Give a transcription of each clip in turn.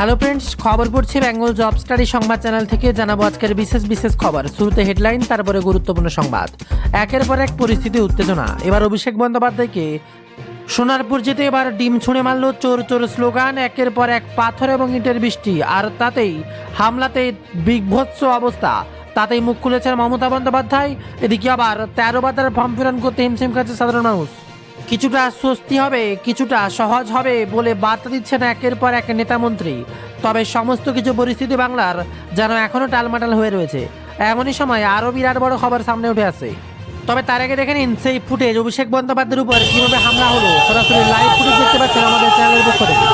Hello friends, খবর পড়ছি Bengal job study সংবাদ চ্যানেল থেকে। জানাবো আজকের বিশেষ খবর। শুরুতে হেডলাইন, তারপরে গুরুত্বপূর্ণ সংবাদ। একের পর এক পরিস্থিতি উত্তেজনা। এবার অভিষেক বন্দ্যোপাধ্যায়কে সোনারপুর যেতে এবার ডিম ছুঁড়ে মারল চোর চোর স্লোগান। একের পর এক পাথর এবং ইটের বৃষ্টি, আর তাতেই হামলাতে বিভৎস অবস্থা। তাতেই মুখ খুলেছেন মমতা বন্দ্যোপাধ্যায়। এদিকে আবার 13 বাতার ফর্ম পূরণ করতে হিমশিম খাচ্ছে সাধারণ মানুষ। কিছুটা স্বস্তি হবে, কিছুটা সহজ হবে বলে বার্তা দিচ্ছেন একের পর এক নেতামন্ত্রী। তবে সমস্ত কিছু পরিস্থিতি বাংলার যেন এখনও টালমাটাল হয়ে রয়েছে। এমনই সময় আরও বিরাট বড় খবর সামনে উঠে আসে। তবে তার আগে দেখে নিন সেই ফুটেজ, অভিষেক বন্দ্যোপাধ্যায়ের উপর কিভাবে হামলা হলো। সরাসরি লাইভ ফুটেজ দেখতে পাচ্ছেন আমাদের চ্যানেলের পক্ষ থেকে।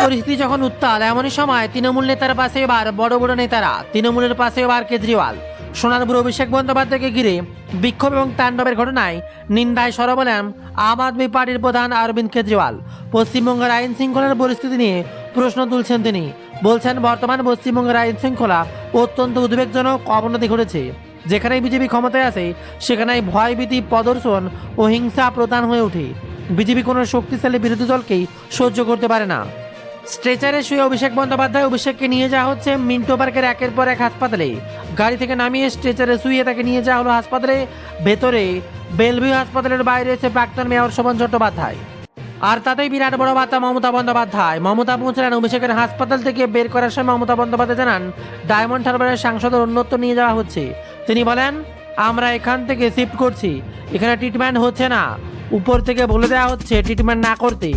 পরিস্থিতি যখন উত্তাল, এমনই সময় তৃণমূল নেতার পাশে এবার বড় বড় নেতারা। তৃণমূলের পাশে এবার কেজরিওয়াল। সোনারপুর অভিষেক বন্দ্যোপাধ্যায়কে ঘিরে বিক্ষোভ এবং তাণ্ডবের ঘটনায় নিন্দায় সরব হলেন আম আদমি পার্টির প্রধান অরবিন্দ কেজরিওয়াল। পশ্চিমবঙ্গের আইন শৃঙ্খলার পরিস্থিতি নিয়ে প্রশ্ন তুলছেন তিনি। বলছেন, বর্তমান পশ্চিমবঙ্গের আইন শৃঙ্খলা অত্যন্ত উদ্বেগজনক অবনতি ঘটেছে। যেখানেই বিজেপি ক্ষমতায় আসে সেখানেই ভয়ভীতি প্রদর্শন ও হিংসা প্রধান হয়ে ওঠে। বিজেপি কোনো শক্তিশালী বিরোধী দলকেই সহ্য করতে পারে না। স্ট্রেচারে শুয়ে অভিষেক অভিষেককে নিয়ে যাওয়া হচ্ছে মিন্টো পার্কের একের পর এক হাসপাতালে। গাড়ি থেকে নামিয়ে স্ট্রেচারে শুয়ে তাকে নিয়ে যাওয়া হলো হাসপাতালে। ভেতরে বেলভিউ হাসপাতালের বাইরে এসে প্রাক্তন মেয়র শোভন চট্টোপাধ্যায়। আর তাতেই বিরাট বড় বার্তা মমতা বন্দ্যোপাধ্যায়। মমতা পৌঁছলেন অভিষেকের হাসপাতাল থেকে বের করার সময় মমতা বন্দ্যোপাধ্যায় জানান, ডায়মন্ড হারবারের সাংসদের অন্যত্র নিয়ে যাওয়া হচ্ছে। তিনি বলেন, আমরা এখান থেকে শিফট করছি, এখানে ট্রিটমেন্ট হচ্ছে না, উপর থেকে বলে দেওয়া হচ্ছে ট্রিটমেন্ট না করতে।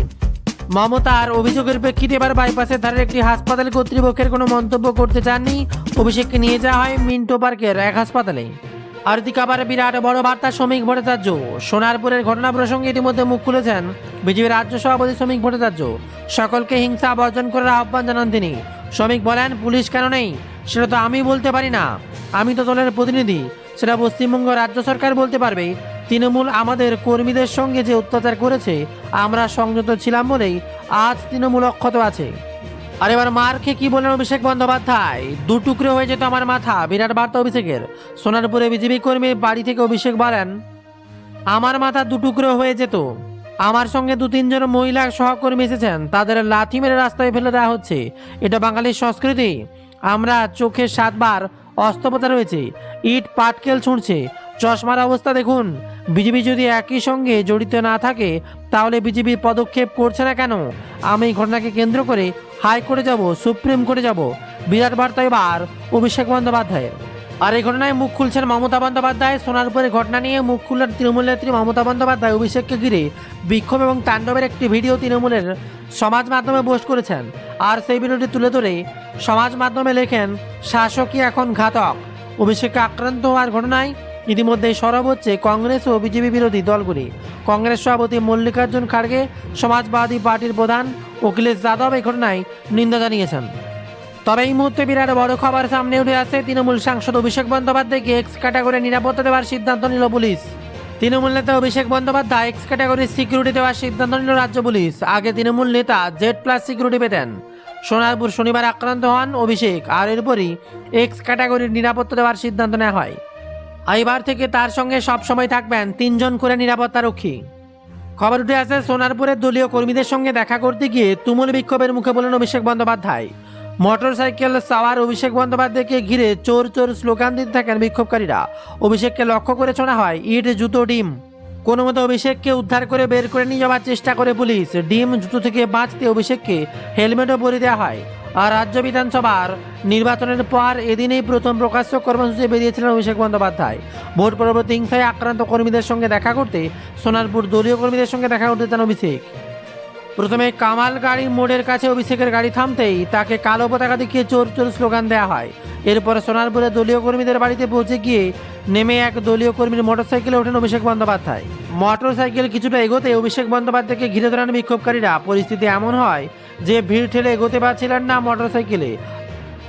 মমতার অভিযোগের প্রেক্ষিতে এবার বাইপাসের ধারের একটি হাসপাতাল কর্তৃপক্ষের কোনো মন্তব্য করতে চাননি। অভিষেককে নিয়ে যাওয়া হয় মিন্টো পার্কের এক হাসপাতালে। আর দিকে আবার বিরাট বড় বার্তা শ্রমিক ভট্টাচার্য। সোনারপুরের ঘটনা প্রসঙ্গে ইতিমধ্যে মুখ খুলেছেন বিজেপির রাজ্য সভাপতি শ্রমিক ভট্টাচার্য। সকলকে হিংসা বর্জন করার আহ্বান জানান তিনি। শ্রমিক বলেন, পুলিশ কেন নেই সেটা তো আমি বলতে পারি না, আমি তো দলের প্রতিনিধি, সেটা পশ্চিমবঙ্গ রাজ্য সরকার বলতে পারবে। তৃণমূল আমাদের কর্মীদের সঙ্গে যে অত্যাচার করেছে আমরা সংযত ছিলাম বলেই আজ তৃণমূল অক্ষত আছে। আর এবার মার খেয়ে কি বলেন অভিষেক বন্দ্যোপাধ্যায়, দু টুকরো হয়ে যেত আমার মাথা। বিরাট বার্তা অভিষেকের। সোনারপুরে বিজেপি কর্মীর বাড়ি থেকে অভিষেক বলেন, আমার মাথা দু টুকরো হয়ে যেত। আমার সঙ্গে 2-3 জন মহিলা সহকর্মী এসেছেন, তাদের লাথি মেরে রাস্তায় ফেলে দেওয়া হচ্ছে। এটা বাঙালির সংস্কৃতি। আমরা চোখে 7 বার অস্তপতা রয়েছে, ইট পাটকেল ছুঁড়ছে, চশমার অবস্থা দেখুন। বিজেপি যদি একই সঙ্গে জড়িত না থাকে তাহলে বিজেপি পদক্ষেপ করছে না কেন? আমি এই ঘটনাকে কেন্দ্র করে হাইকোর্টে যাব, সুপ্রিম কোর্টে যাব। বিরাট বার্তা এবার অভিষেক বন্দ্যোপাধ্যায়ের। আর এই ঘটনায় মুখ খুলছেন মমতা বন্দ্যোপাধ্যায়। সোনারপুরের ঘটনা নিয়ে মুখ খুললেন তৃণমূল নেত্রী মমতা বন্দ্যোপাধ্যায়। অভিষেককে ঘিরে বিক্ষোভ এবং তাণ্ডবের একটি ভিডিও তৃণমূলের সমাজ মাধ্যমে পোস্ট করেছেন। আর সেই ভিডিওটি তুলে ধরে সমাজ মাধ্যমে লেখেন, শাসকই এখন ঘাতক। অভিষেককে আক্রান্ত হওয়ার ঘটনায় ইতিমধ্যেই সরব হচ্ছে কংগ্রেস ও বিজেপি বিরোধী দলগুলি। কংগ্রেস সভাপতি মল্লিকার্জুন খাড়গে, সমাজবাদী পার্টির প্রধান অখিলেশ যাদব এই ঘটনায় নিন্দা জানিয়েছেন। তবে এই মুহূর্তে বিরাট বড় খবর সামনে উঠে আসছে। তৃণমূল সাংসদ অভিষেক বন্দ্যোপাধ্যায়কে এক্স ক্যাটাগরি নিরাপত্তা দেওয়ার সিদ্ধান্ত নিল পুলিশ। তৃণমূল নেতা অভিষেক বন্দ্যোপাধ্যায় এক্স ক্যাটাগরির সিকিউরিটি দেওয়ার সিদ্ধান্ত নিল রাজ্য পুলিশ। আগে তৃণমূল নেতা Z+ সিকিউরিটি পেতেন। সোনারপুর শনিবার আক্রান্ত হন অভিষেক, আর এরপরই এক্স ক্যাটাগরির নিরাপত্তা দেওয়ার সিদ্ধান্ত নেওয়া হয়। এবার থেকে তার সঙ্গে সবসময় থাকবেন 3 জন করে নিরাপত্তারক্ষী। খবর উঠে আসে, সোনারপুরের দলীয় কর্মীদের সঙ্গে দেখা করতে গিয়ে তুমুল বিক্ষোভের মুখে বলেন অভিষেক বন্দ্যোপাধ্যায়। মোটরসাইকেল সাওয়ার অভিষেক বন্দ্যোপাধ্যায়কে ঘিরে চোর চোর স্লোগান দিতে থাকেন বিক্ষোভকারীরা। অভিষেককে লক্ষ্য করে ছোড়া হয় ইট, জুতো, ডিম। কোনো মতো অভিষেককে উদ্ধার করে বের করে নিয়ে যাওয়ার চেষ্টা করে পুলিশ। ডিম, জুতো থেকে বাঁচতে অভিষেককে হেলমেটও পরিয়ে দেওয়া হয়। আর রাজ্য বিধানসভার নির্বাচনের পর এদিনেই প্রথম প্রকাশ্য কর্মসূচি বেরিয়েছিলেন অভিষেক বন্দ্যোপাধ্যায়। ভোট পরবর্তী হিংসায় আক্রান্ত কর্মীদের সঙ্গে দেখা করতে সোনারপুর দলীয় কর্মীদের সঙ্গে দেখা করতে চান অভিষেক। প্রথমে কামাল গাড়ি মোড়ের কাছে অভিষেকের গাড়ি থামতেই তাকে কালো পতাকা দেখিয়ে চোর চোর স্লোগান দেওয়া হয়। এরপর সোনারপুরে দলীয় কর্মীদের বাড়িতে পৌঁছে গিয়ে নেমে এক দলীয় কর্মীর মোটরসাইকেলে ওঠেন অভিষেক বন্দ্যোপাধ্যায়। মোটরসাইকেল কিছুটা এগোতে অভিষেক বন্দ্যোপাধ্যায়কে ঘিরে ধরেন বিক্ষোভকারীরা। পরিস্থিতি এমন হয় যে ভিড় ঠেলে এগোতে পারছিলেন না মোটরসাইকেলে।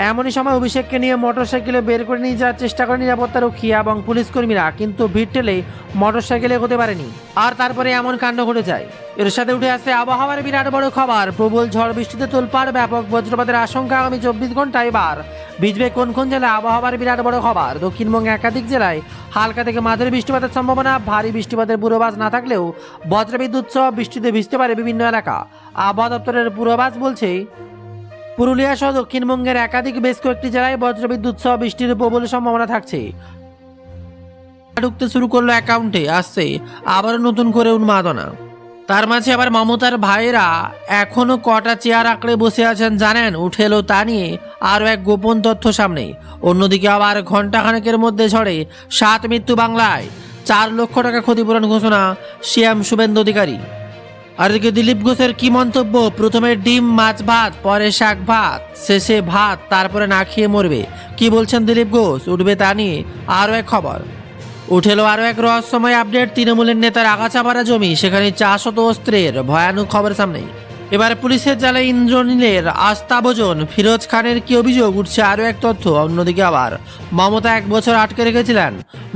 এমনই সময় অভিষেককে নিয়ে মোটরসাইকেলে বের করে নিয়ে যাওয়ার চেষ্টা করে নিরাপত্তারক্ষী এবং পুলিশ কর্মীরা, কিন্তু ভিড় ঠেলে মোটরসাইকেলে এগোতে পারেনি। আর তারপরে এমন কাণ্ড ঘটে যায়। এর সাথে উঠে আসছে আবহাওয়ার বিরাট বড় খবর। প্রবল ঝড় বৃষ্টিতে তোলপাড়, ব্যাপক বজ্রপাতের আশঙ্কা। আগামী 24 ঘন্টায় এবার ভিজবে কোন কোন জেলায়, আবহাওয়ার বিরাট বড় খবর। দক্ষিণবঙ্গে একাধিক জেলায় হালকা থেকে মাঝারি বৃষ্টিপাতের সম্ভাবনা। ভারী বৃষ্টিপাতের পূর্বাভাস না থাকলেও বজ্রবিদ্যুৎ সহ বৃষ্টিতে ভিজতে পারে বিভিন্ন এলাকা। আবহাওয়া দপ্তরের পূর্বাভাস বলছে পুরুলিয়া সহ দক্ষিণবঙ্গের একাধিক বেশ কয়েকটি জেলায় বজ্রবিদ্যুৎ সহ বৃষ্টির প্রবল সম্ভাবনা থাকছে। ঢুকতে শুরু করলো অ্যাকাউন্টে, আসছে আবারও নতুন করে উন্মাদনা। তার মাঝে আবার মমতার ভাইয়েরা এখনো কটা চেয়ার আঁকড়ে বসে আছেন জানেন? উঠে এলো তা নিয়ে আরও এক গোপন তথ্য সামনে। অন্যদিকে আবার ঘণ্টাখানেকের মধ্যে ঝড়ে 7 মৃত্যু বাংলায়, 4 লক্ষ টাকা ক্ষতিপূরণ ঘোষণা সিএম শুভেন্দু অধিকারী। আর এদিকে দিলীপ ঘোষের কি মন্তব্য? প্রথমে ডিম মাছ ভাত, পরে শাক ভাত, শেষে ভাত, তারপরে না খেয়ে মরবে। কি বলছেন দিলীপ ঘোষ? উঠবে তা নিয়ে আরও এক খবর। উঠেলো আরও এক রহস্যময় আপডেট। তৃণমূলের নেতার আগাছাপাড়া জমি, সেখানে 400 অস্ত্রের ভয়ানক খবর সামনে। এবার পুলিশের জালে ইন্দ্রনীলের আস্থাভোজন। ফিরোজ খানের কি অভিযোগ? উঠছে আরও এক তথ্য। অন্যদিকে আবার মমতা 1 বছর আটকে রেখেছিলেন,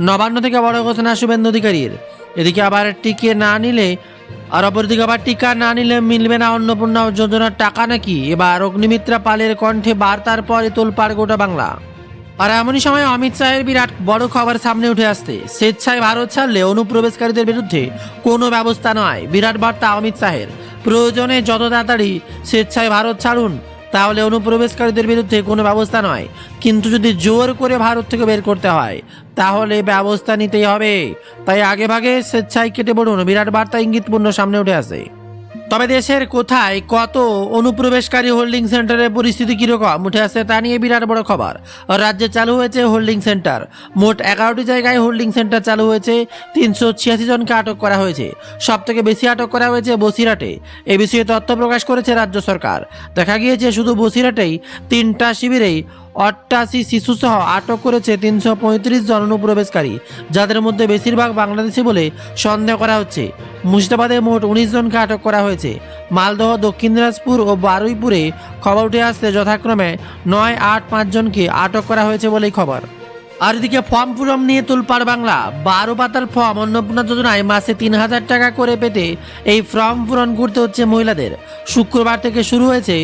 নবান্ন থেকে বড় ঘোষণা শুভেন্দু অধিকারীর। এদিকে আবার টিকে না নিলে আর অপরদিকে আবার টিকা না নিলে মিলবে না অন্নপূর্ণা যোজনার টাকা নাকি? এবার অগ্নিমিত্রা পালের কণ্ঠে বার্তার পরে তোলপাড় গোটা বাংলা। আর এমনই সময় অমিত শাহের বিরাট বড় খবর সামনে উঠে আসতে। স্বেচ্ছায় ভারত ছাড়লে অনুপ্রবেশকারীদের বিরুদ্ধে কোনো ব্যবস্থা নয়, বিরাট বার্তা অমিত শাহের। প্রয়োজনে যত তাড়াতাড়ি স্বেচ্ছায় ভারত ছাড়ুন, তাহলে অনুপ্রবেশকারীদের বিরুদ্ধে কোনো ব্যবস্থা নয়, কিন্তু যদি জোর করে ভারত থেকে বের করতে হয় তাহলে ব্যবস্থা নিতেই হবে। তাই আগে ভাগে স্বেচ্ছায় কেটে পড়ুন, বিরাট বার্তা ইঙ্গিতপূর্ণ সামনে উঠে আসে। তবে দেশের কোথায় কত অনুপ্রবেশকারী হোল্ডিং সেন্টারের পরিস্থিতি কীরকম উঠে আসছে তা নিয়ে বিরাট বড় খবর। রাজ্যে চালু হয়েছে হোল্ডিং সেন্টার। মোট 11টি জায়গায় হোল্ডিং সেন্টার চালু হয়েছে। 386 জনকে আটক করা হয়েছে। সবথেকে বেশি আটক করা হয়েছে বসিরহাটে। এ বিষয়ে তথ্য প্রকাশ করেছে রাজ্য সরকার। দেখা গিয়েছে শুধু বসিরহাটেই 3টা শিবিরেই 88 শিশুসহ আটক করেছে 335 জন অনুপ্রবেশকারী, যাদের মধ্যে বেশিরভাগ বাংলাদেশি বলে সন্দেহ করা হচ্ছে। মুর্শিদাবাদে মোট 19 জনকে আটক করা হয়েছে। মালদহ, দক্ষিণ দিনাজপুর ও বারুইপুরে খবর উঠে আসছে যথাক্রমে 9, 8, 5 জনকে আটক করা হয়েছে বলেই খবর। আর এদিকে ফর্ম পূরণ নিয়ে তোলপাড় বাংলা। 12 পাতার ফর্ম অন্নপূর্ণা যোজনায় মাসে 3000 টাকা করে পেতে এই ফর্ম পূরণ করতে হচ্ছে মহিলাদের। শুক্রবার থেকে শুরু হয়েছে